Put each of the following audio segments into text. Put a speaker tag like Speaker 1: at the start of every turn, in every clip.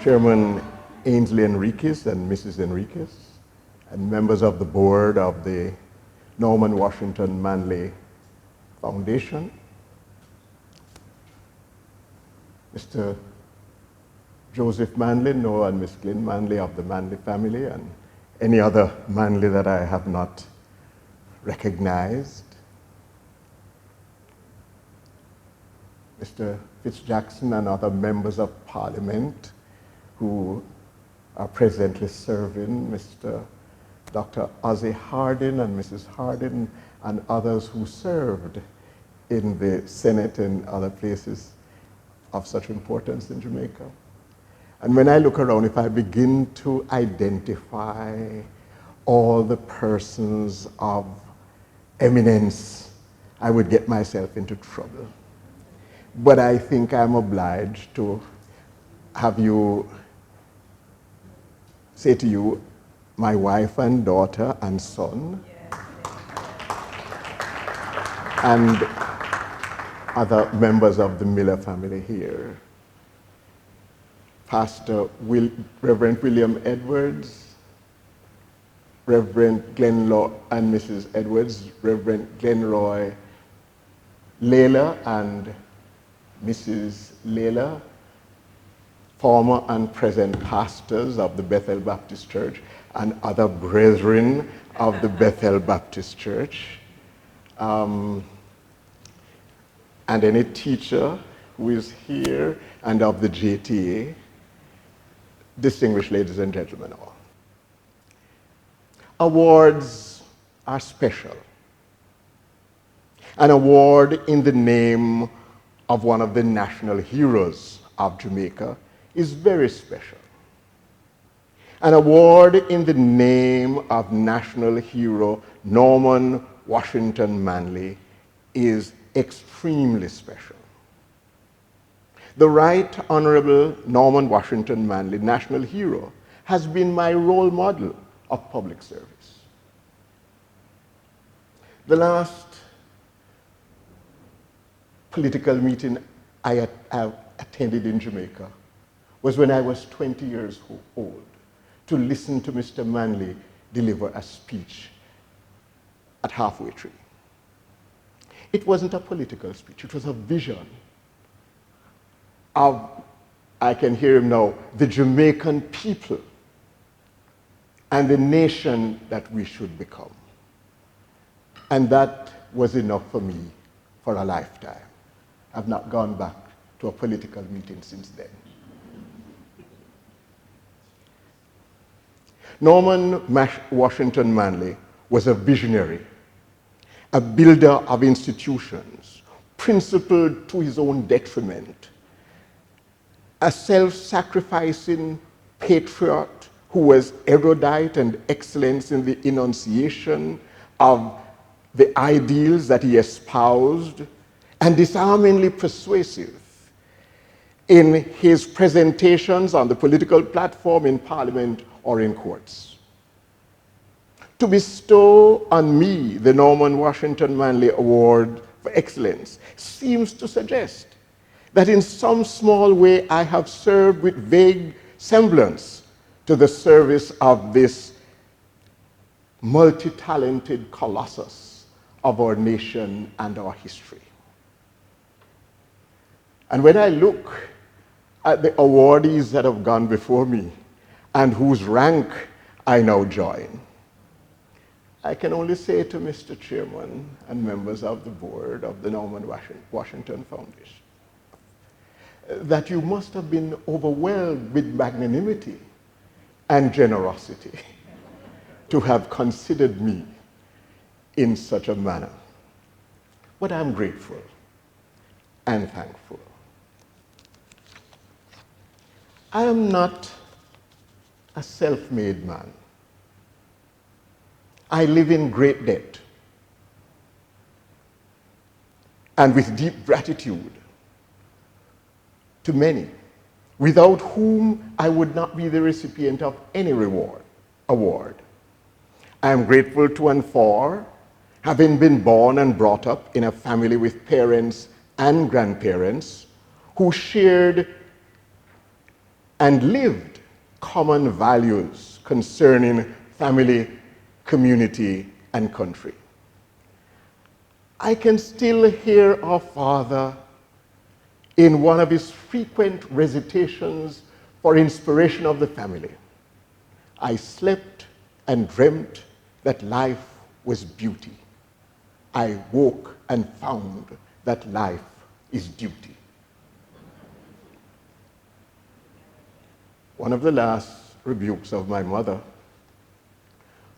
Speaker 1: Chairman Ainsley Enriquez and Mrs. Enriquez, and members of the board of the Norman Washington Manley Foundation, Mr. Joseph Manley, Noah and Miss Glynn Manley of the Manley family, and any other Manley that I have not recognized, Mr. Fitzjackson and other members of Parliament who are presently serving, Mr. Dr. Ozzie Hardin and Mrs. Hardin, and others who served in the Senate and other places of such importance in Jamaica. And when I look around, if I begin to identify all the persons of eminence, I would get myself into trouble. But I think I'm obliged to have you say to you, my wife and daughter and son, and other members of the Miller family here. Reverend William Edwards, Reverend Glenroy and Mrs. Edwards, Reverend Glenroy Layla and Mrs. Layla, former and present pastors of the Bethel Baptist Church and other brethren of the Bethel Baptist Church, and any teacher who is here and of the JTA, distinguished ladies and gentlemen all. Awards are special. An award in the name of one of the national heroes of Jamaica is very special. An award in the name of national hero Norman Washington Manley is extremely special. The Right Honorable Norman Washington Manley, national hero, has been my role model of public service. The last political meeting I attended in Jamaica was when I was 20 years old, to listen to Mr. Manley deliver a speech at Halfway Tree. It wasn't a political speech, it was a vision of, I can hear him now, the Jamaican people and the nation that we should become. And that was enough for me for a lifetime. I've not gone back to a political meeting since then. Norman Washington Manley was a visionary, a builder of institutions, principled to his own detriment, a self-sacrificing patriot who was erudite and excellent in the enunciation of the ideals that he espoused, and disarmingly persuasive in his presentations on the political platform in Parliament or in courts. To bestow on me the Norman Washington Manley Award for Excellence seems to suggest that in some small way I have served with vague semblance to the service of this multi-talented colossus of our nation and our history. And when I look at the awardees that have gone before me and whose rank I now join, I can only say to Mr. Chairman and members of the board of the Norman Washington Foundation that you must have been overwhelmed with magnanimity and generosity to have considered me in such a manner. But I'm grateful and thankful. I am not a self-made man. I live in great debt and with deep gratitude to many, without whom I would not be the recipient of any award. I am grateful to and for having been born and brought up in a family with parents and grandparents who shared and lived common values concerning family, community, and country. I can still hear our father in one of his frequent recitations for inspiration of the family. I slept and dreamt that life was beauty. I woke and found that life is duty. One of the last rebukes of my mother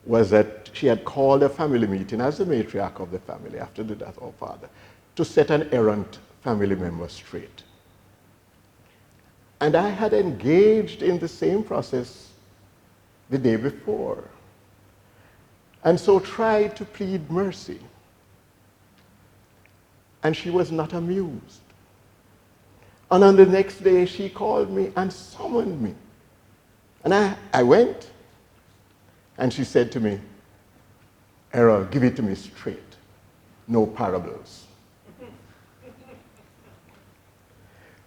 Speaker 1: was that she had called a family meeting as the matriarch of the family after the death of her father to set an errant family member straight. And I had engaged in the same process the day before, and so tried to plead mercy. And she was not amused. And on the next day, she called me and summoned me. And I went, and she said to me, "Errol, give it to me straight, no parables."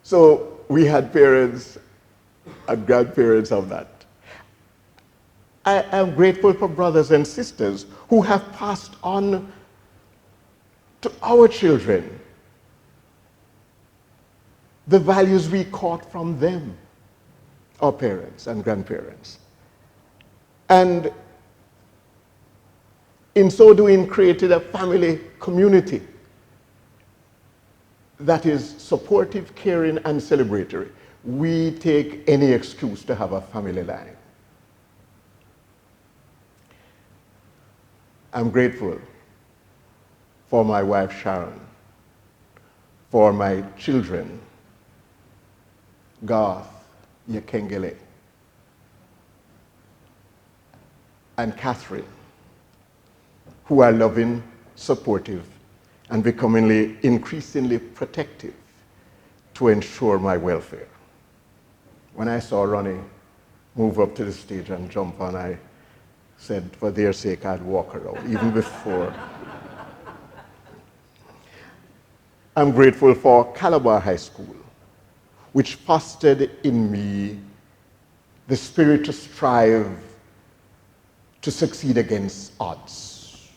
Speaker 1: So we had parents and grandparents of that. I am grateful for brothers and sisters who have passed on to our children the values we caught from them, our parents and grandparents. And in so doing, created a family community that is supportive, caring, and celebratory. We take any excuse to have a family line. I'm grateful for my wife Sharon, for my children, Garth, Yakengele, and Catherine, who are loving, supportive, and becomingly increasingly protective to ensure my welfare. When I saw Ronnie move up to the stage and jump on, I said, for their sake, I'd walk around, even before. I'm grateful for Calabar High School, which fostered in me the spirit to strive to succeed against odds,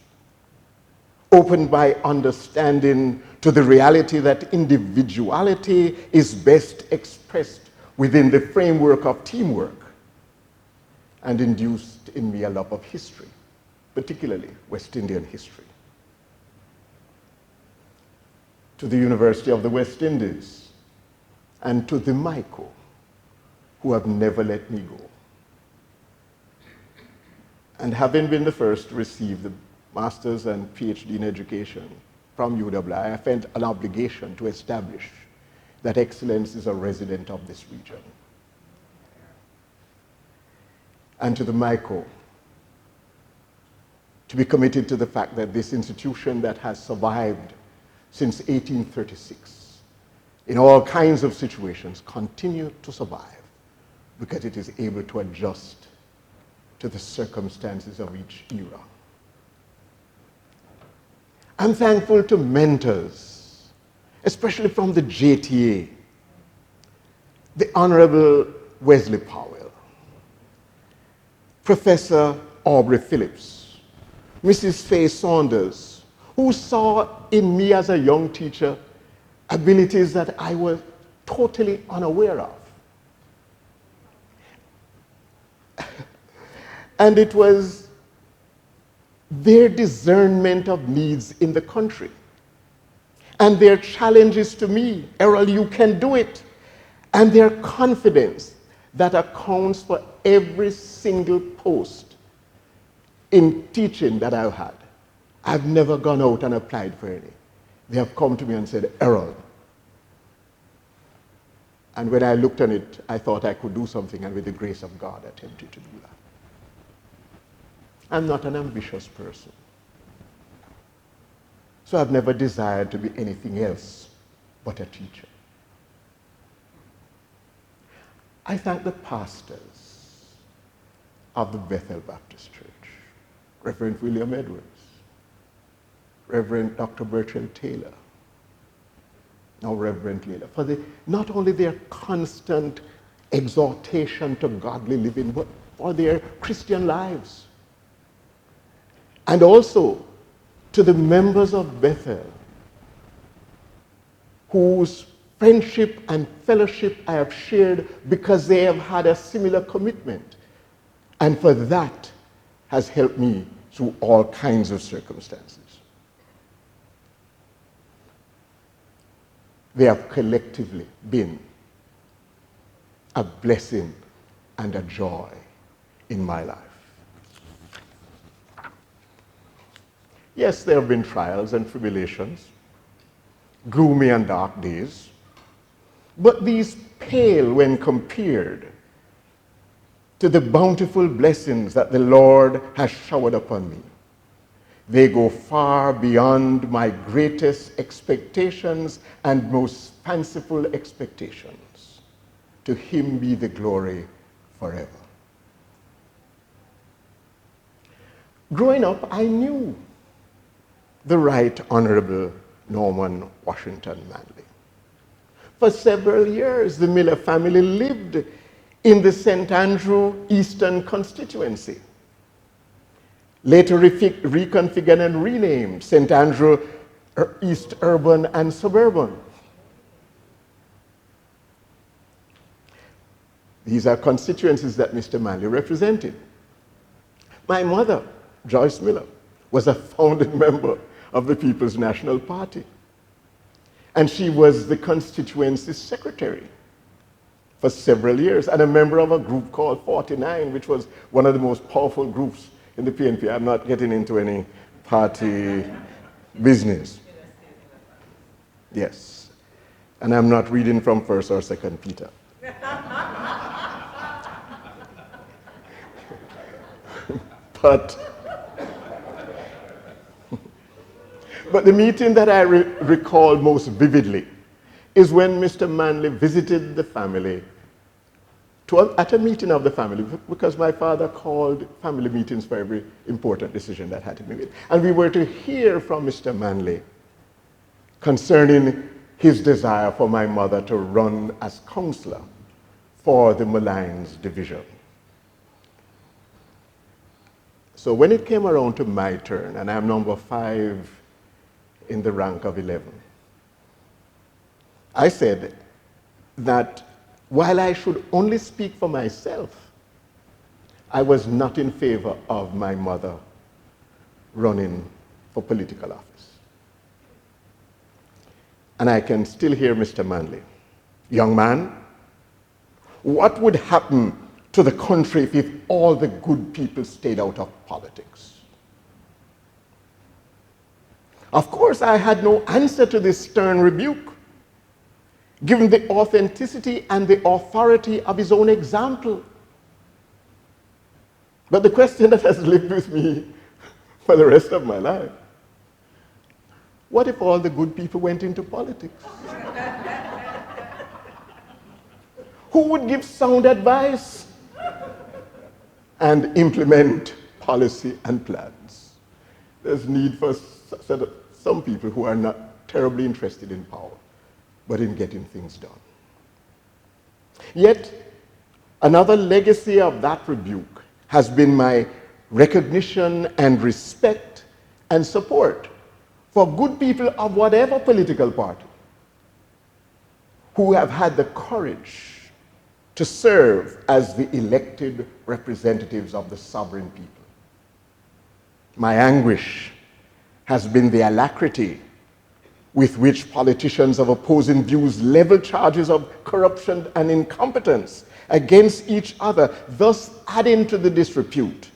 Speaker 1: opened by understanding to the reality that individuality is best expressed within the framework of teamwork, and induced in me a love of history, particularly West Indian history. To the University of the West Indies, and to the MICO, who have never let me go. And having been the first to receive the master's and PhD in education from UWI, I felt an obligation to establish that excellence is a resident of this region. And to the MICO, to be committed to the fact that this institution that has survived since 1836, in all kinds of situations, continue to survive because it is able to adjust to the circumstances of each era. I'm thankful to mentors, especially from the JTA, the Honorable Wesley Powell, Professor Aubrey Phillips, Mrs. Faye Saunders, who saw in me as a young teacher abilities that I was totally unaware of. And it was their discernment of needs in the country and their challenges to me, Errol, you can do it, and their confidence that accounts for every single post in teaching that I've had. I've never gone out and applied for any. They have come to me and said, Errol. And when I looked on it, I thought I could do something, and with the grace of God, attempted to do that. I'm not an ambitious person. So I've never desired to be anything else but a teacher. I thank the pastors of the Bethel Baptist Church, Reverend William Edwards, Reverend Dr. Bertrand Taylor, now Reverend Taylor, for not only their constant exhortation to godly living, but for their Christian lives. And also to the members of Bethel, whose friendship and fellowship I have shared because they have had a similar commitment. And for that has helped me through all kinds of circumstances. They have collectively been a blessing and a joy in my life. Yes, there have been trials and tribulations, gloomy and dark days, but these pale when compared to the bountiful blessings that the Lord has showered upon me. They go far beyond my greatest expectations and most fanciful expectations. To him be the glory forever. Growing up, I knew the Right Honorable Norman Washington Manley. For several years, the Miller family lived in the St. Andrew Eastern constituency, later reconfigured and renamed St. Andrew East Urban and Suburban. These are constituencies that Mr. Manley represented. My mother, Joyce Miller, was a founding member of the People's National Party, and she was the constituency secretary for several years, and a member of a group called 49, which was one of the most powerful groups in the PNP. I'm not getting into any party business. Yes. And I'm not reading from 1st or 2nd Peter. But the meeting that I recall most vividly is when Mr. Manley visited the family at a meeting of the family, because my father called family meetings for every important decision that had to be made. And we were to hear from Mr. Manley concerning his desire for my mother to run as counselor for the Malines division. So when it came around to my turn, and I'm number 5 in the rank of 11, I said that while I should only speak for myself, I was not in favor of my mother running for political office. And I can still hear Mr. Manley, young man, what would happen to the country if all the good people stayed out of politics? Of course, I had no answer to this stern rebuke, given the authenticity and the authority of his own example. But the question that has lived with me for the rest of my life, what if all the good people went into politics? Who would give sound advice and implement policy and plans? There's need for some people who are not terribly interested in power, but in getting things done. Yet, another legacy of that rebuke has been my recognition and respect and support for good people of whatever political party who have had the courage to serve as the elected representatives of the sovereign people. My anguish has been the alacrity with which politicians of opposing views level charges of corruption and incompetence against each other, thus adding to the disrepute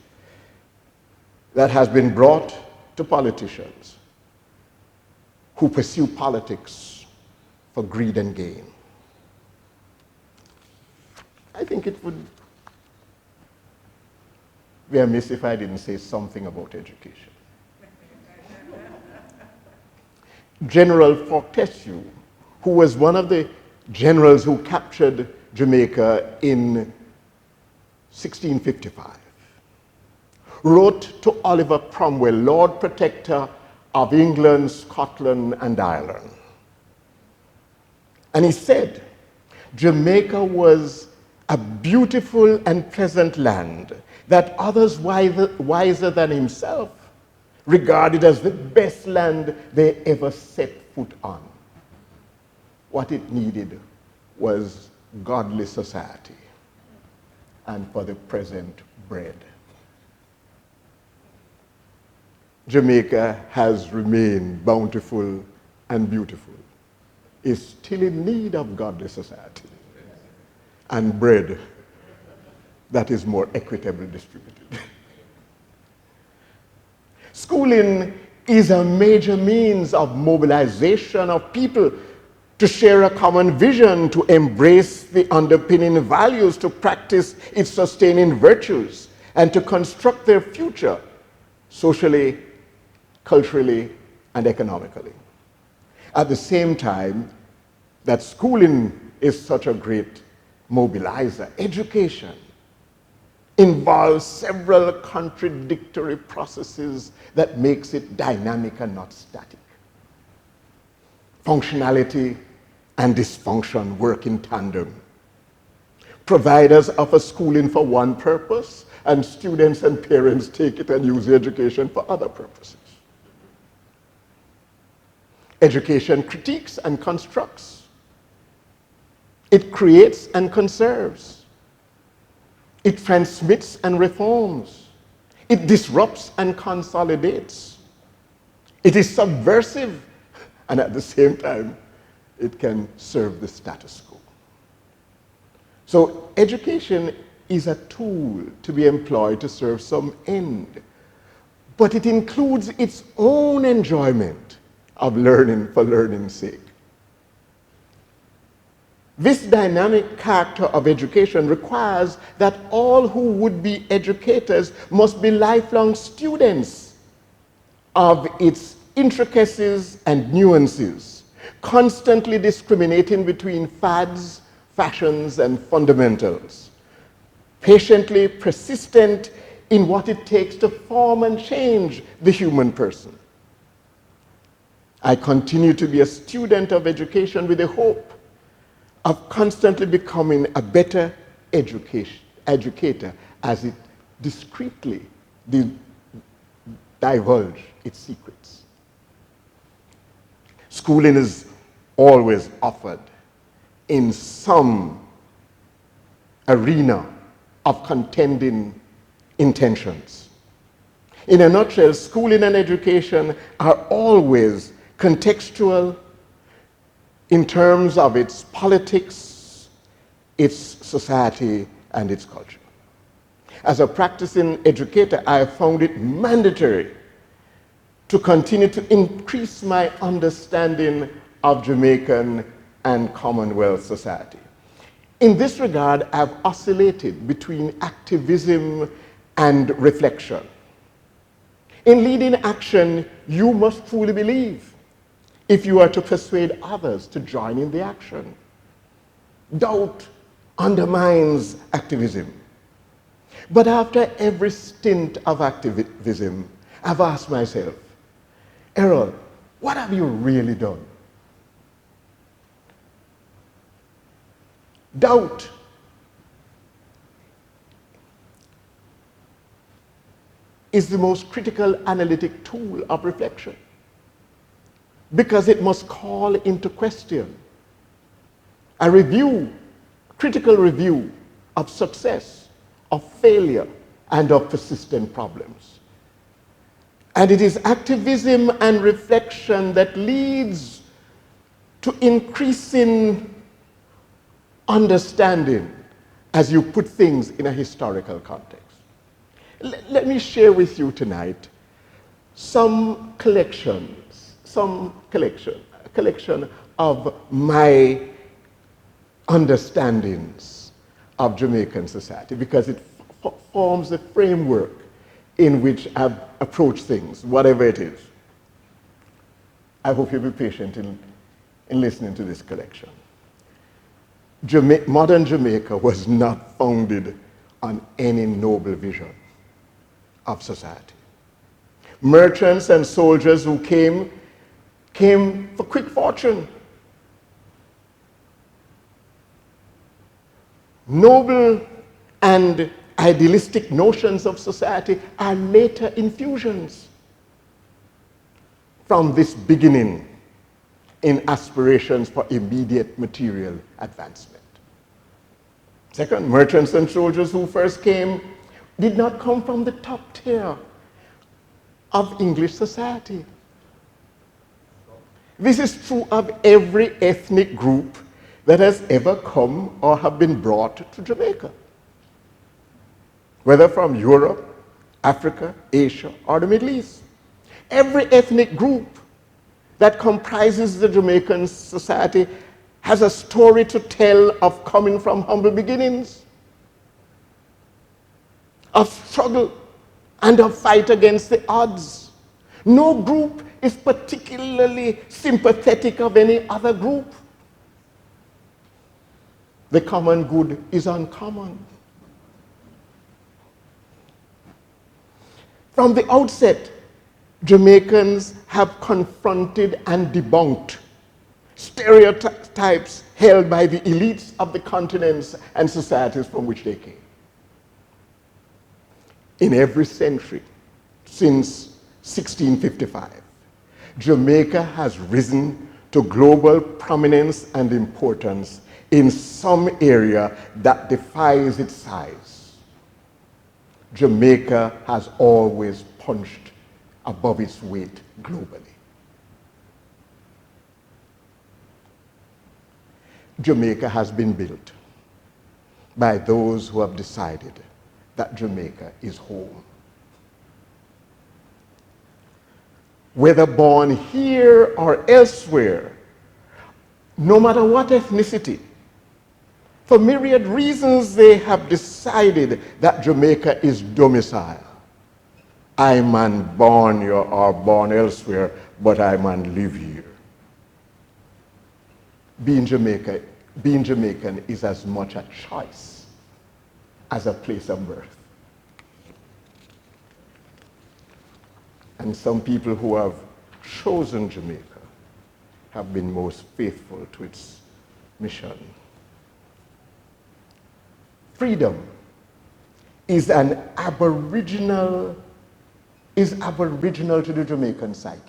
Speaker 1: that has been brought to politicians who pursue politics for greed and gain. I think it would be amiss if I didn't say something about education. General Fortescue, who was one of the generals who captured Jamaica in 1655, wrote to Oliver Cromwell, Lord Protector of England, Scotland, and Ireland. And he said, Jamaica was a beautiful and pleasant land that others wiser than himself regarded as the best land they ever set foot on. What it needed was godly society, and for the present, bread. Jamaica has remained bountiful and beautiful, is still in need of godly society and bread that is more equitably distributed. Schooling is a major means of mobilization of people to share a common vision, to embrace the underpinning values, to practice its sustaining virtues, and to construct their future socially, culturally, and economically. At the same time that schooling is such a great mobilizer, education involves several contradictory processes that makes it dynamic and not static. Functionality and dysfunction work in tandem. Providers offer schooling for one purpose, and students and parents take it and use the education for other purposes. Education critiques and constructs. It creates and conserves. It transmits and reforms. It disrupts and consolidates. It is subversive, and at the same time, it can serve the status quo. So education is a tool to be employed to serve some end, but it includes its own enjoyment of learning for learning's sake. This dynamic character of education requires that all who would be educators must be lifelong students of its intricacies and nuances, constantly discriminating between fads, fashions, and fundamentals, patiently persistent in what it takes to form and change the human person. I continue to be a student of education with the hope of constantly becoming a better educator as it discreetly divulge its secrets. Schooling is always offered in some arena of contending intentions. In a nutshell, schooling and education are always contextual in terms of its politics, its society, and its culture. As a practicing educator, I have found it mandatory to continue to increase my understanding of Jamaican and Commonwealth society. In this regard, I've oscillated between activism and reflection. In leading action, you must fully believe if you are to persuade others to join in the action. Doubt undermines activism. But after every stint of activism, I've asked myself, Errol, what have you really done? Doubt is the most critical analytic tool of reflection, because it must call into question a review, critical review of success, of failure, and of persistent problems. And it is activism and reflection that leads to increasing understanding as you put things in a historical context. Let me share with you tonight some collection of my understandings of Jamaican society, because it forms a framework in which I've approached things, whatever it is. I hope you'll be patient in listening to this collection. Modern Jamaica was not founded on any noble vision of society. Merchants and soldiers who came for quick fortune. Noble and idealistic notions of society are later infusions from this beginning in aspirations for immediate material advancement. Second, merchants and soldiers who first came did not come from the top tier of English society. This is true of every ethnic group that has ever come or have been brought to Jamaica, whether from Europe, Africa, Asia, or the Middle East. Every ethnic group that comprises the Jamaican society has a story to tell of coming from humble beginnings, of struggle, and of fight against the odds. No group is particularly sympathetic of any other group. The common good is uncommon. From the outset, Jamaicans have confronted and debunked stereotypes held by the elites of the continents and societies from which they came. In every century since 1655, Jamaica has risen to global prominence and importance in some area that defies its size. Jamaica has always punched above its weight globally. Jamaica has been built by those who have decided that Jamaica is home. Whether born here or elsewhere, no matter what ethnicity, for myriad reasons they have decided that Jamaica is domicile. I man born here or born elsewhere, but I man live here. Being Jamaican is as much a choice as a place of birth. And some people who have chosen Jamaica have been most faithful to its mission. Freedom is aboriginal to the Jamaican psyche.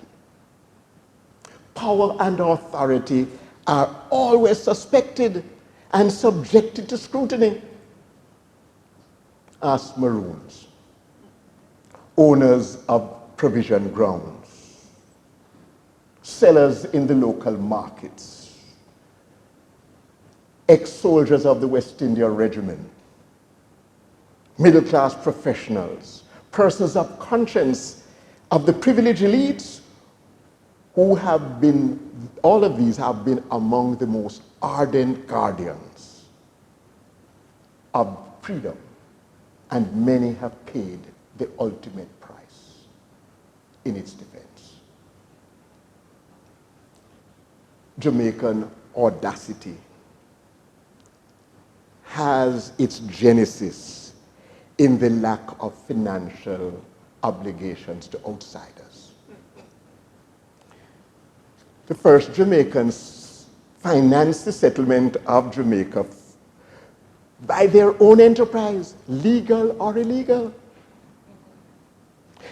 Speaker 1: Power and authority are always suspected and subjected to scrutiny. Ask Maroons, owners of provision grounds, sellers in the local markets, ex-soldiers of the West India Regiment, middle-class professionals, persons of conscience of the privileged elites who have been, all of these have been among the most ardent guardians of freedom, and many have paid the ultimate price in its defense. Jamaican audacity has its genesis in the lack of financial obligations to outsiders. The first Jamaicans financed the settlement of Jamaica by their own enterprise, legal or illegal.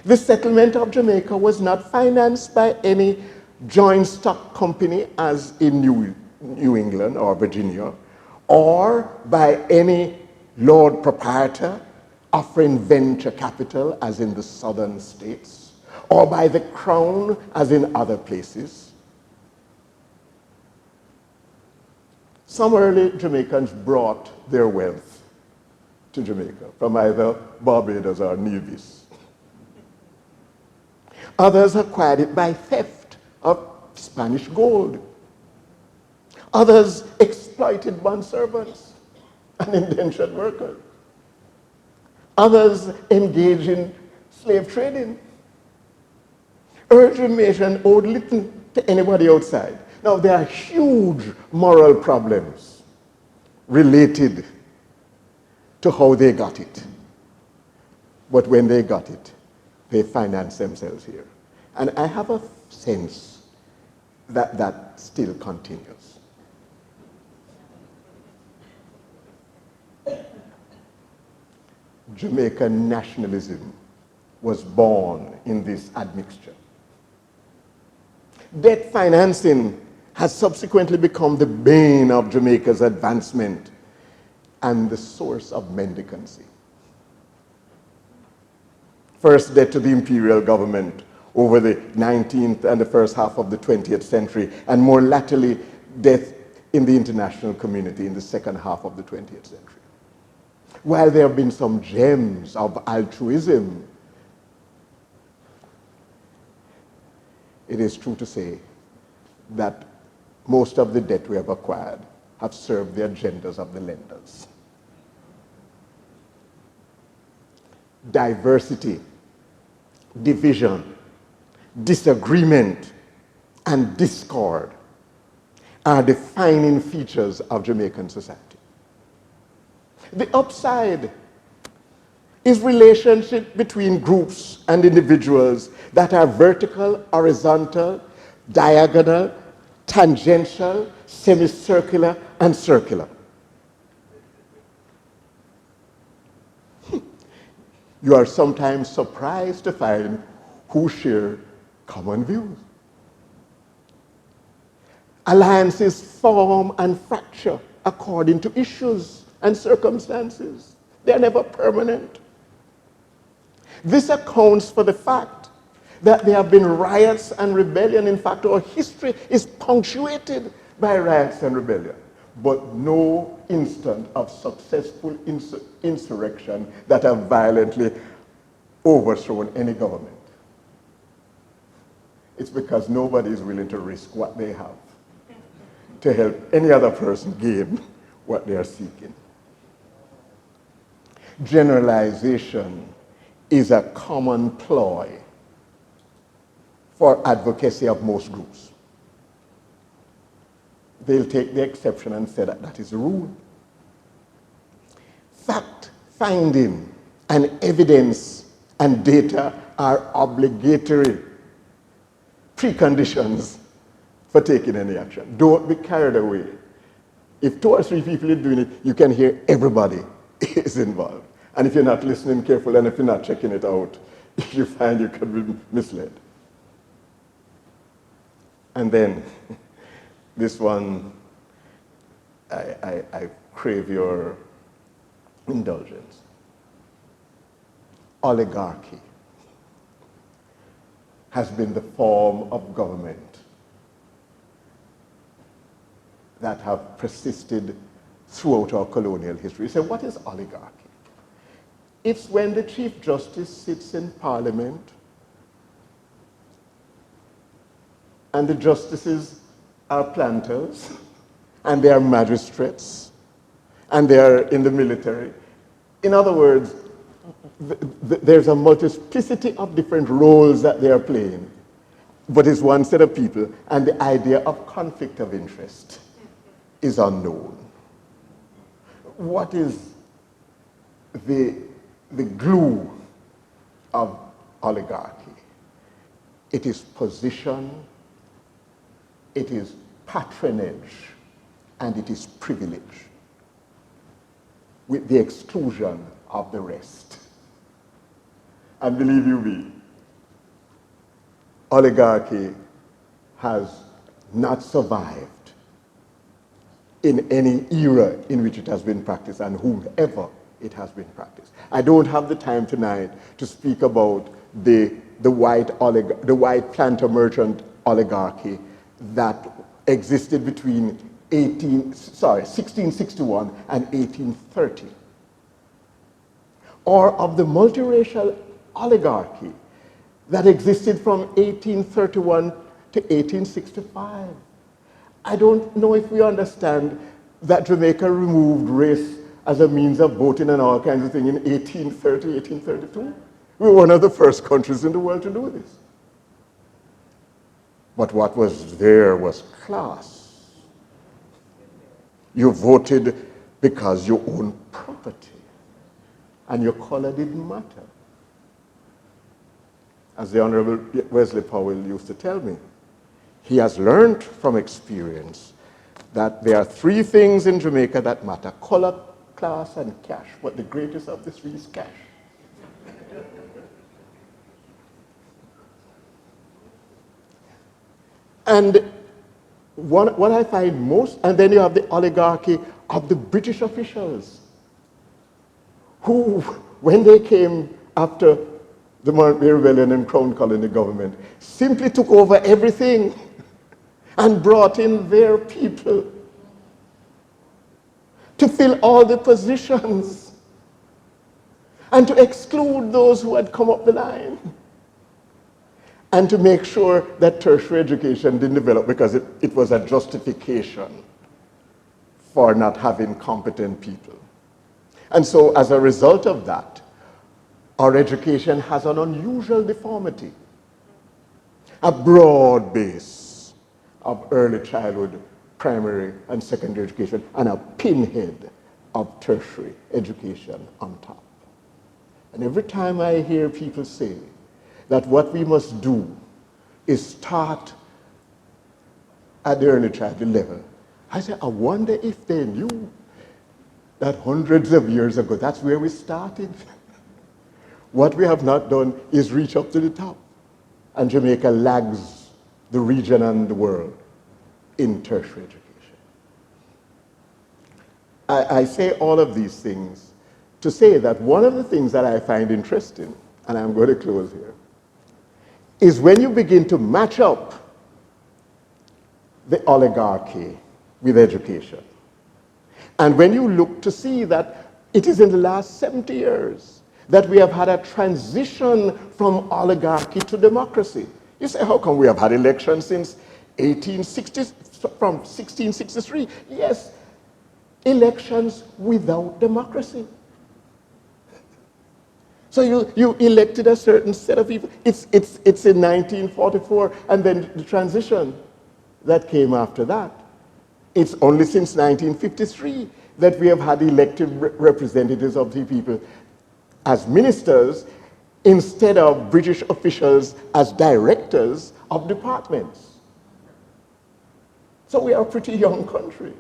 Speaker 1: The settlement of Jamaica was not financed by any joint stock company as in New England or Virginia, or by any lord proprietor offering venture capital as in the southern states, or by the crown as in other places. Some early Jamaicans brought their wealth to Jamaica from either Barbados or Nevis. Others acquired it by theft of Spanish gold. Others exploited bondservants and indentured workers. Others engaged in slave trading. Early Jamaican owed little to anybody outside. Now, there are huge moral problems related to how they got it. But when they got it, they financed themselves here. And I have a sense that that still continues. Jamaican nationalism was born in this admixture. Debt financing has subsequently become the bane of Jamaica's advancement and the source of mendicancy. First, debt to the imperial government over the 19th and the first half of the 20th century, and more latterly, debt in the international community in the second half of the 20th century. While there have been some gems of altruism, it is true to say that most of the debt we have acquired have served the agendas of the lenders. Diversity, division, disagreement, and discord are defining features of Jamaican society. The upside is relationship between groups and individuals that are vertical, horizontal, diagonal, tangential, semicircular, and circular. You are sometimes surprised to find who share common views. Alliances form and fracture according to issues and circumstances. They are never permanent. This accounts for the fact that there have been riots and rebellion. In fact, our history is punctuated by riots and rebellion, but no instant of successful insurrection that have violently overthrown any government. It's because nobody is willing to risk what they have to help any other person gain what they are seeking. Generalization is a common ploy for advocacy of most groups. They'll take the exception and say that that is the rule. Fact finding and evidence and data are obligatory preconditions for taking any action. Don't be carried away. If 2 or 3 people are doing it, you can hear everybody is involved. And if you're not listening carefully and if you're not checking it out, you find you could be misled. And then, this one, I crave your indulgence. Oligarchy has been the form of government that have persisted throughout our colonial history. So what is oligarchy? It's when the Chief Justice sits in Parliament and the justices are planters and they are magistrates and they are in the military. In other words, there's a multiplicity of different roles that they are playing, but it's one set of people, and the idea of conflict of interest is unknown. What is the glue of oligarchy? It is position, it is patronage, and it is privilege, with the exclusion of the rest. And believe you me, oligarchy has not survived in any era in which it has been practiced and whomever it has been practiced. I don't have the time tonight to speak about the white planter merchant oligarchy that existed between 1661 and 1830, or of the multiracial oligarchy that existed from 1831 to 1865. I don't know if we understand that Jamaica removed race as a means of voting and all kinds of things in 1830, 1832. We were one of the first countries in the world to do this. But what was there was class. You voted because you owned property, and your color didn't matter. As the Honorable Wesley Powell used to tell me, he has learned from experience that there are 3 things in Jamaica that matter: color, class and cash, but the greatest of the three is cash. And what I find most, and then you have the oligarchy of the British officials, who, when they came after the Monterey Rebellion and Crown Colony government, simply took over everything and brought in their people to fill all the positions and to exclude those who had come up the line and to make sure that tertiary education didn't develop, because it was a justification for not having competent people. And so as a result of that, our education has an unusual deformity, a broad base of early childhood, primary and secondary education, and a pinhead of tertiary education on top. And every time I hear people say that what we must do is start at the early childhood level, I say, I wonder if they knew that hundreds of years ago, that's where we started. What we have not done is reach up to the top. And Jamaica lags the region and the world in tertiary education. I say all of these things to say that one of the things that I find interesting, and I'm going to close here, is when you begin to match up the oligarchy with education. And when you look to see that it is in the last 70 years that we have had a transition from oligarchy to democracy. You say, how come we have had elections since 1860, from 1663? Yes, elections without democracy. So you elected a certain set of people. It's in 1944, and then the transition that came after that. It's only since 1953 that we have had elected representatives of the people as ministers instead of British officials as directors of departments. So we are a pretty young country.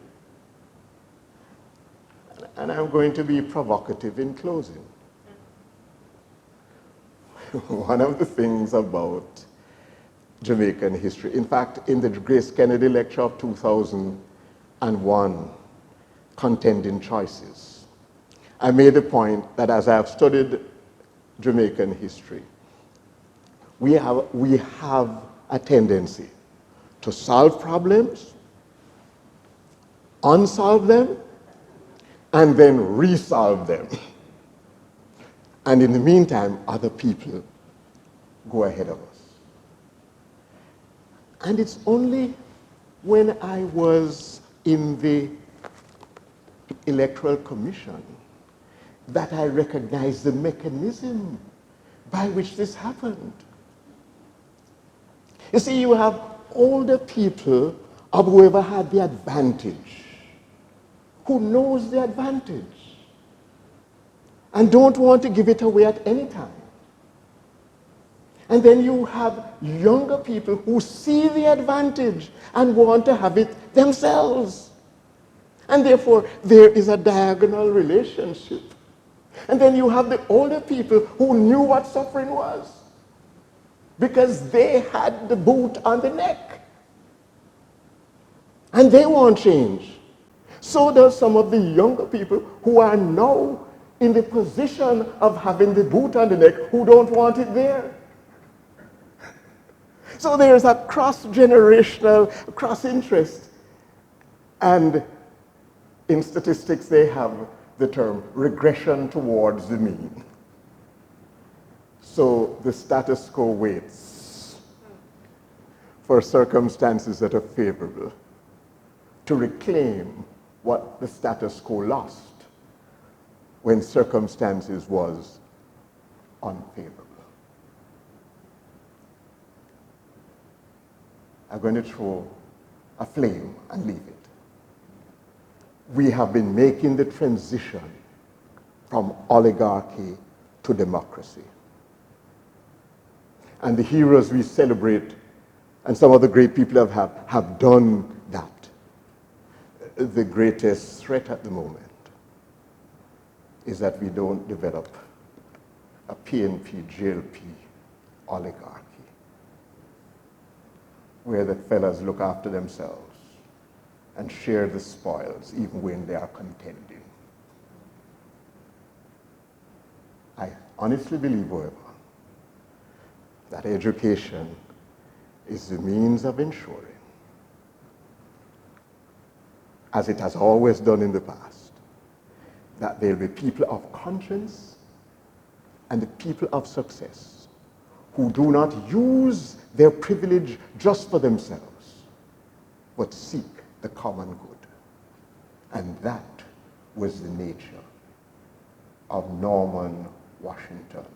Speaker 1: And I'm going to be provocative in closing. One of the things about Jamaican history, in fact, in the Grace Kennedy lecture of 2001, Contending Choices, I made the point that as I have studied Jamaican history, we have a tendency to solve problems, unsolve them, and then resolve them. And in the meantime, other people go ahead of us. And it's only when I was in the Electoral Commission that I recognized the mechanism by which this happened. You see, you have older people of whoever had the advantage, who knows the advantage, and don't want to give it away at any time. And then you have younger people who see the advantage and want to have it themselves. And therefore, there is a diagonal relationship. And then you have the older people who knew what suffering was because they had the boot on the neck. And they want change. So does some of the younger people who are now in the position of having the boot on the neck who don't want it there. So there's a cross-generational, cross-interest. And in statistics, they have the term regression towards the mean. So the status quo waits for circumstances that are favorable to reclaim what the status quo lost when circumstances was unfavorable. I'm going to throw a flame and leave it. We have been making the transition from oligarchy to democracy. And the heroes we celebrate, and some of the great people have done that. The greatest threat at the moment is that we don't develop a PNP, JLP oligarchy, where the fellas look after themselves and share the spoils even when they are contending. I honestly believe, however, that education is the means of ensuring, as it has always done in the past, that there will be people of conscience and the people of success who do not use their privilege just for themselves, but seek the common good. And that was the nature of Norman Washington